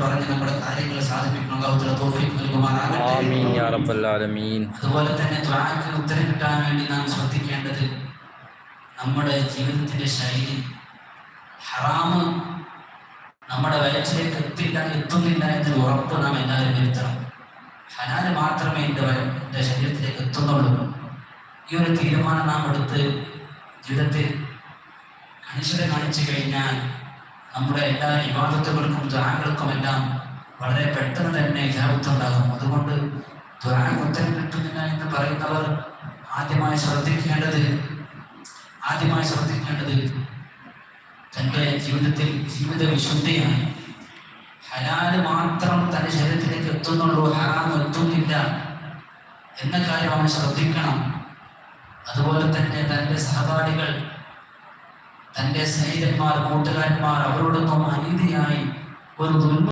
പറഞ്ഞ് നമ്മുടെ കാര്യങ്ങൾ സാധിപ്പിക്കണം. അല്ലാഹു തൗഫീഖ് നൽകുമാറാകട്ടെ. ആമീൻ യാ റബ്ബൽ ആലമീൻ. അതുപോലെ തന്നെ ദുആക്ക് ഉത്തരം കിട്ടാൻ വേണ്ടി നാം ശ്രദ്ധിക്കേണ്ടത് നമ്മുടെ ജീവിതത്തിന്റെ ശൈലി. ഹറാമ് നമ്മുടെ വയറ്റിലേക്ക് എത്തുന്നില്ല എന്നൊരു ഉറപ്പ് നാം എല്ലാവരും വരുത്തണം. ഹലാല് മാത്രമേ എൻ്റെ ശരീരത്തിലേക്ക് എത്തുന്നുള്ളൂ. ഈ ഒരു തീരുമാനം നാം എടുത്ത് ജീവിതത്തിൽ കണിശത കാണിച്ചു കഴിഞ്ഞാൽ നമ്മുടെ എല്ലാ ഇബാദത്തുകൾക്കും ദുആകൾക്കുമെല്ലാം വളരെ പെട്ടെന്ന് തന്നെ ഇജാബത്തുണ്ടാകും. അതുകൊണ്ട് ദുആക്ക് ഉത്തരം കിട്ടുന്നില്ല എന്ന് പറയുന്നവർ ആദ്യമായി ശ്രദ്ധിക്കേണ്ടത് തൻ്റെ ജീവിതത്തിൽ ജീവിത വിശുദ്ധിയാണ്. ഹലാല് മാത്രം തൻ്റെ ശരീരത്തിലേക്ക് എത്തുന്നുള്ളൂ, ഹറാം എത്തുന്നില്ല എന്ന കാര്യം അവൻ ശ്രദ്ധിക്കണം. അതുപോലെ തന്നെ തൻ്റെ സഹപാഠികൾ, തൻ്റെ സ്നേഹിതന്മാർ, കൂട്ടുകാരന്മാർ അവരോടൊന്നും അനീതിയായി ഒരു